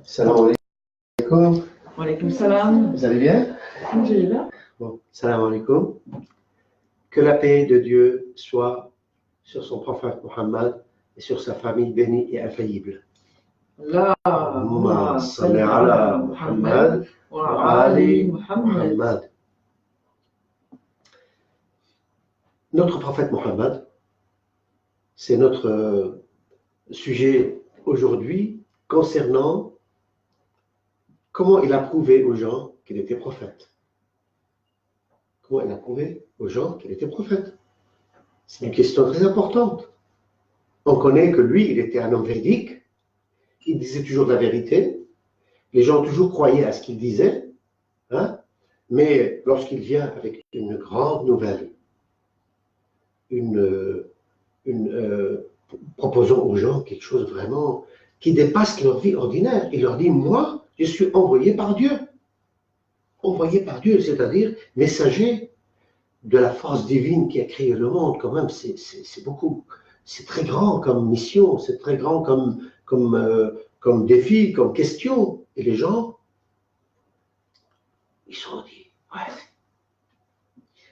Salam alaikum. Wa alaykoum salam. Vous allez bien? Alhamdulillah. Bon, salam alaikum. Que la paix de Dieu soit sur son prophète Mohammed et sur sa famille bénie et infaillible. Allahumma salli ala Muhammad wa ali Muhammad. Notre prophète Mohammed, c'est notre sujet aujourd'hui concernant comment il a prouvé aux gens qu'il était prophète. Comment il a prouvé aux gens qu'il était prophète. C'est une question très importante. On connaît que lui, il était un homme véridique, il disait toujours la vérité, les gens toujours croyaient à ce qu'il disait, hein? Mais lorsqu'il vient avec une grande nouvelle, proposant aux gens quelque chose vraiment qui dépasse leur vie ordinaire, il leur dit, moi, je suis envoyé par Dieu. Envoyé par Dieu, c'est-à-dire messager de la force divine qui a créé le monde, quand même, c'est beaucoup, c'est très grand comme mission, c'est très grand comme défi, comme question. Et les gens, ils se sont dit, ouais.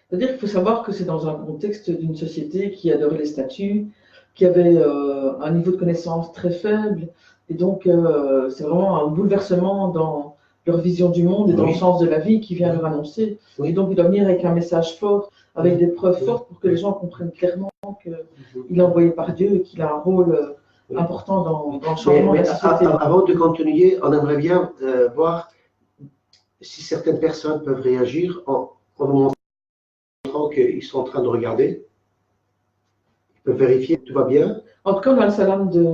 C'est-à-dire qu'il faut savoir que c'est dans un contexte d'une société qui adorait les statues, qui avait un niveau de connaissance très faible, et donc c'est vraiment un bouleversement dans leur vision du monde et dans le sens de la vie qui vient leur annoncer. Oui. Et donc il doit venir avec un message fort, avec des preuves fortes pour que les gens comprennent clairement qu'il est envoyé par Dieu et qu'il a un rôle important dans le changement de la société. Avant de continuer, on aimerait bien voir si certaines personnes peuvent réagir en nous montrant qu'ils sont en train de regarder. Ils peuvent vérifier que tout va bien. En tout cas, on a le salam de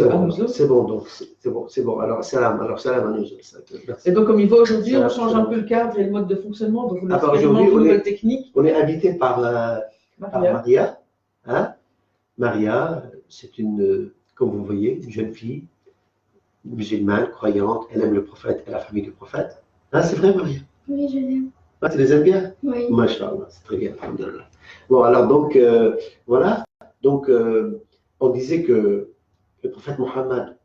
Anouzou. C'est bon, donc c'est bon. Alors salam Anouzou. Et donc, comme il va aujourd'hui, on change un peu le cadre et le mode de fonctionnement. Donc, aujourd'hui, technique. On est invité par Maria. Hein? Maria, c'est une, comme vous voyez, une jeune fille musulmane, croyante. Elle aime le prophète et la famille du prophète. Hein, c'est vrai, Maria? Oui, je l'aime. Ah, tu les aimes bien? Oui. Masha'Allah, c'est très bien. Bon, alors donc, voilà. Donc, on disait que le prophète Mohammed,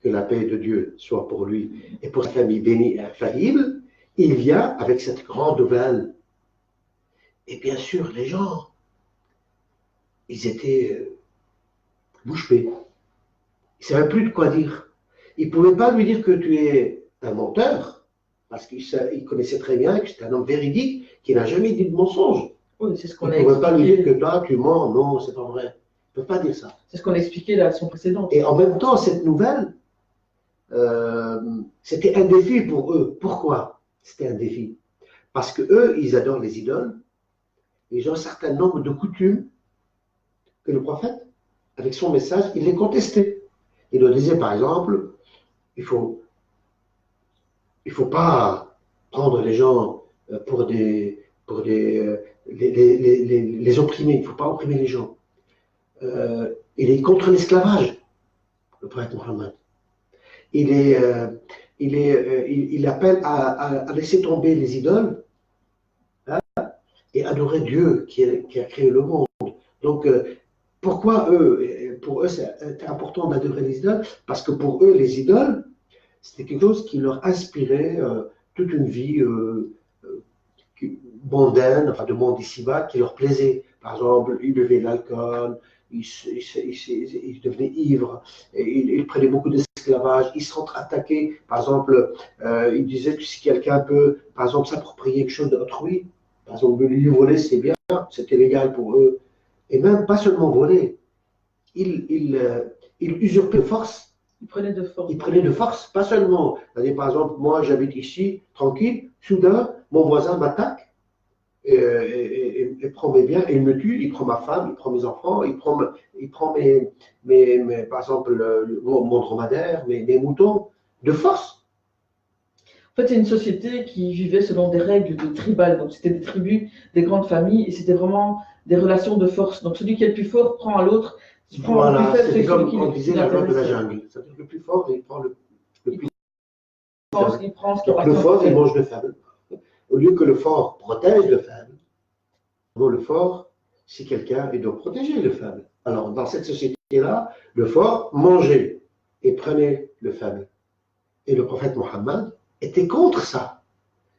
que la paix de Dieu soit pour lui et pour sa famille bénie et infaillible, il vient avec cette grande nouvelle. Et bien sûr, les gens, ils étaient bouche bée. Ils ne savaient plus de quoi dire. Ils ne pouvaient pas lui dire que tu es un menteur, parce qu'ils connaissaient très bien que c'était un homme véridique qui n'a jamais dit de mensonge. Oui, c'est ce qu'on Ils ne pouvaient pas lui dire que toi, tu mens. Non, c'est pas vrai. Ils ne peuvent pas dire ça. C'est ce qu'on a expliqué la leçon précédente. Et en même temps, cette nouvelle, c'était un défi pour eux. Pourquoi c'était un défi? Parce que eux, ils adorent les idoles. Ils ont un certain nombre de coutumes que le prophète, avec son message, il les contestait. Il leur disait, par exemple, il faut pas prendre les gens pour les opprimer. Il ne faut pas opprimer les gens. Il est contre l'esclavage, le prophète Mohammed. Il appelle à laisser tomber les idoles, hein, et adorer Dieu qui a créé le monde. Donc, pourquoi pour eux, c'est important d'adorer les idoles? Parce que pour eux, les idoles, c'était quelque chose qui leur inspirait toute une vie mondaine, enfin de monde ici-bas, qui leur plaisait. Par exemple, ils buvaient de l'alcool, ils devenaient ivres, ils prenaient beaucoup d'esclavage, ils se sont attaqués. Par exemple, ils disaient que si quelqu'un peut, par exemple, s'approprier quelque chose d'autrui, par exemple, lui voler, c'est bien, c'était légal pour eux. Et même pas seulement voler, ils usurpaient de force. Ils prenaient de force. Ils prenaient de force, pas seulement. C'est-à-dire, par exemple, moi j'habite ici, tranquille, soudain, mon voisin m'attaque et prend mes biens, et il me tue, il prend ma femme, il prend mes enfants, il prend par exemple, mon dromadaire, mes moutons, de force. En fait, c'est une société qui vivait selon des règles de tribal. Donc, c'était des tribus, des grandes familles, et c'était vraiment des relations de force. Donc, celui qui est le plus fort prend à l'autre. Voilà, c'est comme on disait la loi de la jungle. C'est-à-dire que le plus fort, il prend le plus fort. Donc, le fort, il mange le faible. Au lieu que le fort protège le faible, le fort, si quelqu'un, il doit protéger le faible. Alors, dans cette société-là, le fort mangeait et prenait le faible. et le prophète Mohammed étaient contre ça.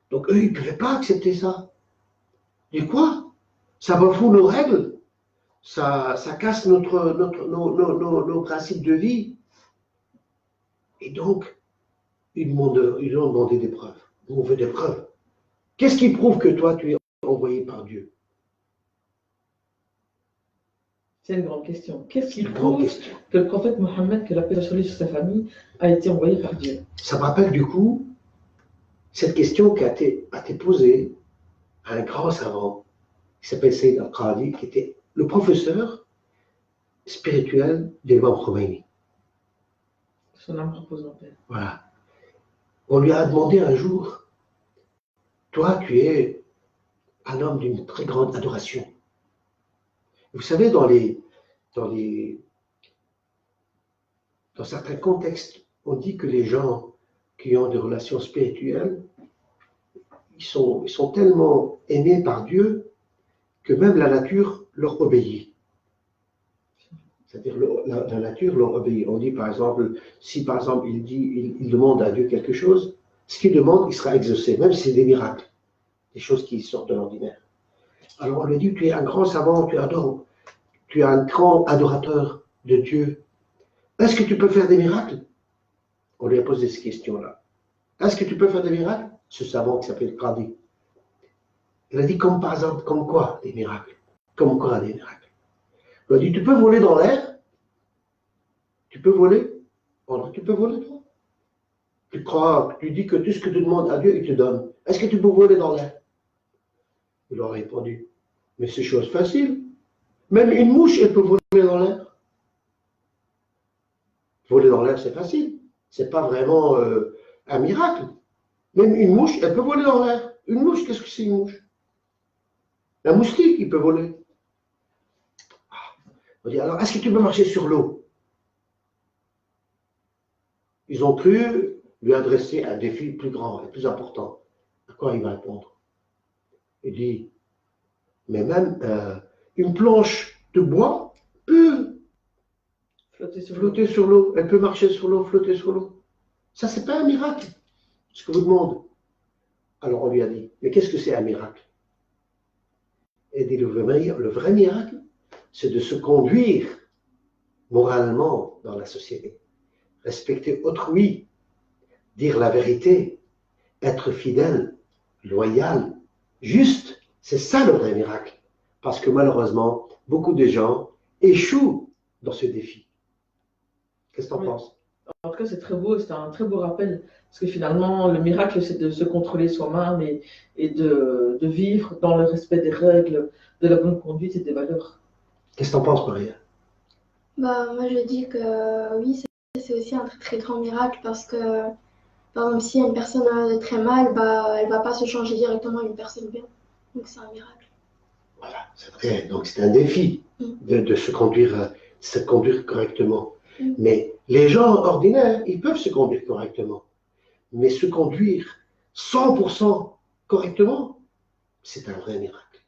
Donc eux, ils ne pouvaient pas accepter ça. Et quoi? Ça bafoue nos règles, ça casse nos principes de vie. Et donc, ils ont demandé des preuves. On veut des preuves. Qu'est-ce qui prouve que toi, tu es envoyé par Dieu? C'est une grande question. Qu'est-ce qui prouve que le prophète Mohammed, que la paix soit sur sa famille, a été envoyé par Dieu? Ça me rappelle du coup cette question qui a été posée à un grand savant qui s'appelle Sayyid al-Qadi, qui était le professeur spirituel d'Imam Khomeini. Son âme repose en paix. Voilà. On lui a demandé un jour, toi, tu es un homme d'une très grande adoration. Vous savez, dans certains contextes, on dit que les gens qui ont des relations spirituelles, ils sont tellement aimés par Dieu que même la nature leur obéit. C'est-à-dire la nature leur obéit. On dit par exemple, si par exemple il demande à Dieu quelque chose, ce qu'il demande, il sera exaucé, même si c'est des miracles, des choses qui sortent de l'ordinaire. Alors on lui dit, tu es un grand savant, tu es un grand adorateur de Dieu. Est-ce que tu peux faire des miracles? On lui a posé cette question-là. Est-ce que tu peux faire des miracles? Ce savant qui s'appelle Qadi. Il a dit, comme par exemple, comme quoi des miracles? Comme quoi des miracles? Il a dit, tu peux voler dans l'air? Tu peux voler? Tu peux voler, toi? Tu crois, tu dis que tout ce que tu demandes à Dieu, il te donne. Est-ce que tu peux voler dans l'air? Il a répondu, mais c'est chose facile. Même une mouche, elle peut voler dans l'air. Voler dans l'air, c'est facile. C'est pas vraiment un miracle. Même une mouche, elle peut voler dans l'air. Une mouche, qu'est-ce que c'est une mouche? Un moustique, il peut voler. On dit, alors, est-ce que tu peux marcher sur l'eau? Ils ont cru lui adresser un défi plus grand et plus important. À quoi il va répondre? Il dit, mais même une planche de bois peut flotter sur l'eau. Elle peut marcher sur l'eau, flotter sur l'eau. Ça, c'est pas un miracle, ce que vous demandez. Alors on lui a dit, mais qu'est-ce que c'est un miracle? Il dit, le vrai miracle, c'est de se conduire moralement dans la société. Respecter autrui, dire la vérité, être fidèle, loyal, juste. C'est ça le vrai miracle. Parce que malheureusement, beaucoup de gens échouent dans ce défi. Qu'est-ce que tu en penses? En tout cas, c'est très beau, c'est un très beau rappel. Parce que finalement, le miracle, c'est de se contrôler soi-même et de vivre dans le respect des règles, de la bonne conduite et des valeurs. Qu'est-ce que tu en penses, Maria? Moi, je dis que oui, c'est aussi un très, très grand miracle parce que, par exemple, si une personne a très mal, elle ne va pas se changer directement à une personne bien. Donc, c'est un miracle. Voilà, c'est vrai. Donc, c'est un défi de se conduire correctement. Mais les gens ordinaires, ils peuvent se conduire correctement. Mais se conduire 100% correctement, c'est un vrai miracle.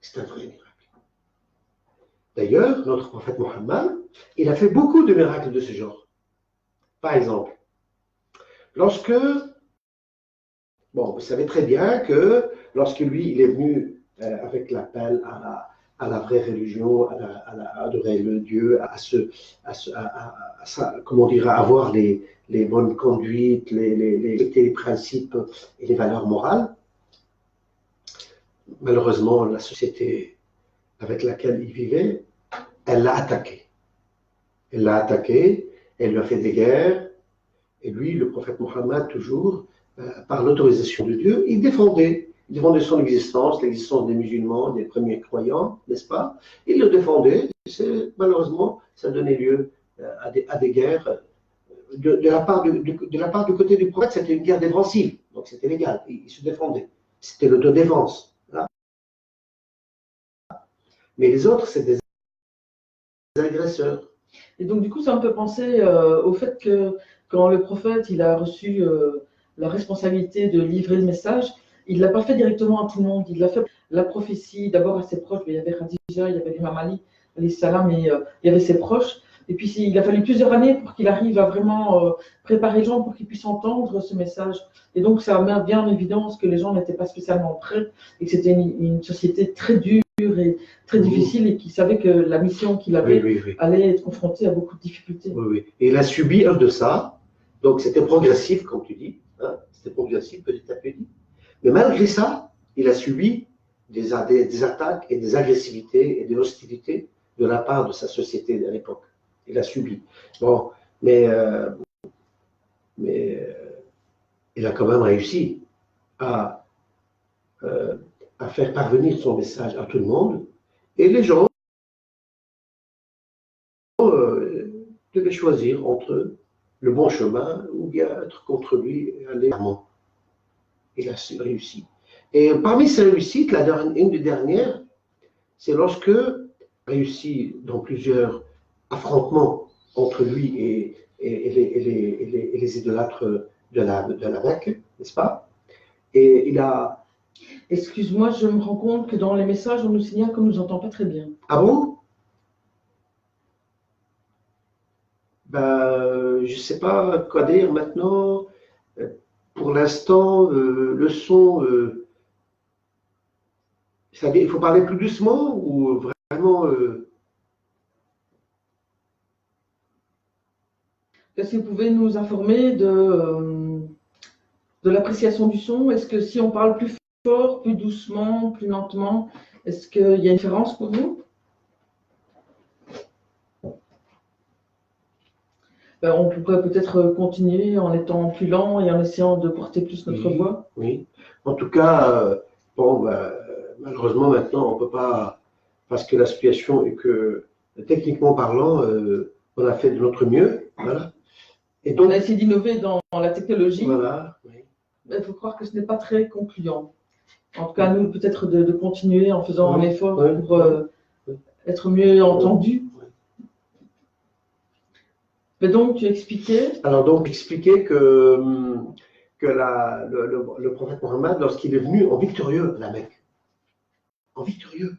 C'est un vrai miracle. D'ailleurs, notre prophète Mohammed, il a fait beaucoup de miracles de ce genre. Par exemple, lorsque, vous savez très bien que lorsque lui, il est venu avec l'appel à la vraie religion, à adorer le Dieu, à avoir les bonnes conduites, les principes et les valeurs morales, malheureusement, la société avec laquelle il vivait, elle l'a attaqué. Elle l'a attaqué, elle lui a fait des guerres, et lui, le prophète Mohammed, toujours, par l'autorisation de Dieu, il défendait son existence, l'existence des musulmans, des premiers croyants, n'est-ce pas? Il le défendait, malheureusement, ça donnait lieu à des guerres. De la part du côté du prophète, c'était une guerre défensive, donc c'était légal, il se défendait. C'était l'autodéfense. Voilà. Mais les autres, c'est des agresseurs. Et donc, du coup, ça me fait penser au fait que quand le prophète il a reçu la responsabilité de livrer le message, il ne l'a pas fait directement à tout le monde. Il a fait la prophétie d'abord à ses proches. Il y avait Khadija, il y avait l'imam Ali, salam, et il y avait ses proches. Et puis il a fallu plusieurs années pour qu'il arrive à vraiment préparer les gens pour qu'ils puissent entendre ce message. Et donc ça met bien en évidence que les gens n'étaient pas spécialement prêts et que c'était une société très dure et très difficile et qu'il savait que la mission qu'il avait allait être confrontée à beaucoup de difficultés. Oui, oui. Et il a subi un de ça. Donc c'était progressif, comme tu dis. Hein, c'était progressif petit à petit. Mais malgré ça, il a subi des attaques et des agressivités et des hostilités de la part de sa société à l'époque. Il a subi. Bon, mais il a quand même réussi à faire parvenir son message à tout le monde. Et les gens devaient choisir entre le bon chemin ou bien être contre lui et aller vraiment. Il a réussi. Et parmi ses réussites, une des dernières, c'est lorsque réussi dans plusieurs affrontements entre lui et les idolâtres de la Mecque, n'est-ce pas? Et il a... Excuse-moi, je me rends compte que dans les messages, on nous signale qu'on ne nous entend pas très bien. Ah bon? Ben, je ne sais pas quoi dire maintenant. Pour l'instant, le son... il faut parler plus doucement ou vraiment... Est-ce que vous pouvez nous informer de l'appréciation du son? Est-ce que si on parle plus fort, plus doucement, plus lentement, est-ce qu'il y a une différence pour vous? Ben, on pourrait peut-être continuer en étant plus lent et en essayant de porter plus notre voix. Oui. En tout cas, bon, ben, malheureusement maintenant on ne peut pas, parce que la situation est que, techniquement parlant, on a fait de notre mieux. Voilà. Et donc, on a essayé d'innover dans la technologie. Voilà. Oui. Il faut croire que ce n'est pas très concluant. En tout cas, nous, peut-être de continuer en faisant un effort pour être mieux entendu. Mais donc, tu expliquais? Alors, donc, expliquer que le prophète Mohammed, lorsqu'il est venu en victorieux à la Mecque, en victorieux.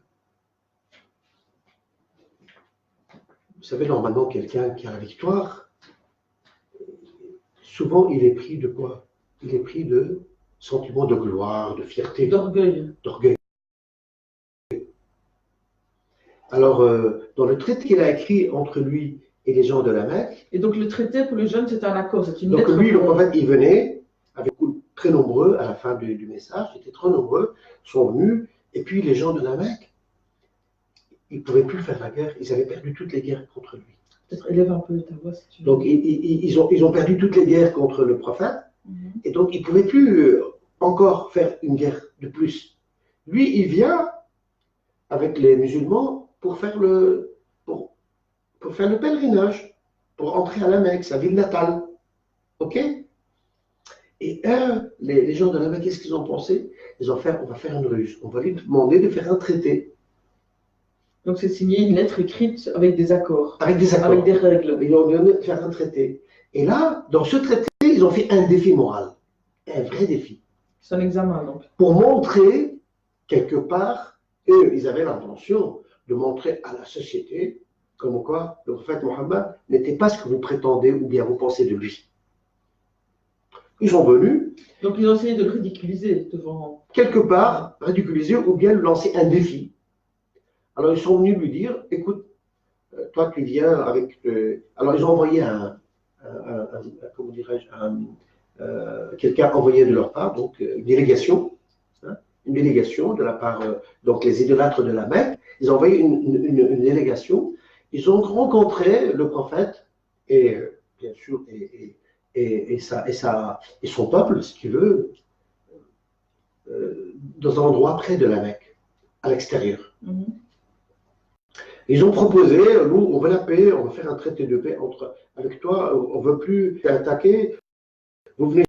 Vous savez, normalement, quelqu'un qui a la victoire, souvent, il est pris de quoi? Il est pris de sentiment de gloire, de fierté. D'orgueil. D'orgueil. Alors, dans le traité qu'il a écrit entre lui et les gens de la Mecque. Et donc, le traité pour les jeunes, c'est un accord, c'est une donc lettre. Donc, lui, le prophète, il venait, avec très nombreux, à la fin du message, ils étaient très nombreux, sont venus, et puis les gens de la Mecque, ils ne pouvaient plus faire la guerre, ils avaient perdu toutes les guerres contre lui. Peut-être élève un peu ta voix si tu veux. Donc, ils ont perdu toutes les guerres contre le prophète, et donc ils ne pouvaient plus encore faire une guerre de plus. Lui, il vient avec les musulmans pour faire le pèlerinage, pour entrer à la Mecque, sa ville natale. OK? Et les gens de la Mecque, qu'est-ce qu'ils ont pensé? Ils ont fait, on va faire une ruse, on va lui demander de faire un traité. Donc c'est signé une lettre écrite avec des accords. Avec des accords. Avec des règles. Ils ont demandé de faire un traité. Et là, dans ce traité, ils ont fait un défi moral. Un vrai défi. C'est un examen, donc. Pour montrer, quelque part, eux, ils avaient l'intention de montrer à la société comme quoi le prophète Mohammed n'était pas ce que vous prétendez ou bien vous pensez de lui. Ils sont venus. Donc ils ont essayé de le ridiculiser devant. Quelque part, ridiculiser ou bien lui lancer un défi. Alors ils sont venus lui dire, écoute, toi tu viens avec... Alors ils ont envoyé comment dirais-je, quelqu'un envoyé de leur part, donc une délégation de la part, donc les idolâtres de la Mecque, ils ont envoyé une délégation, ils ont rencontré le prophète et bien sûr et son peuple, si tu veux, dans un endroit près de la Mecque, à l'extérieur. Ils ont proposé, nous, on veut la paix, on veut faire un traité de paix avec toi, on ne veut plus t'attaquer, vous venez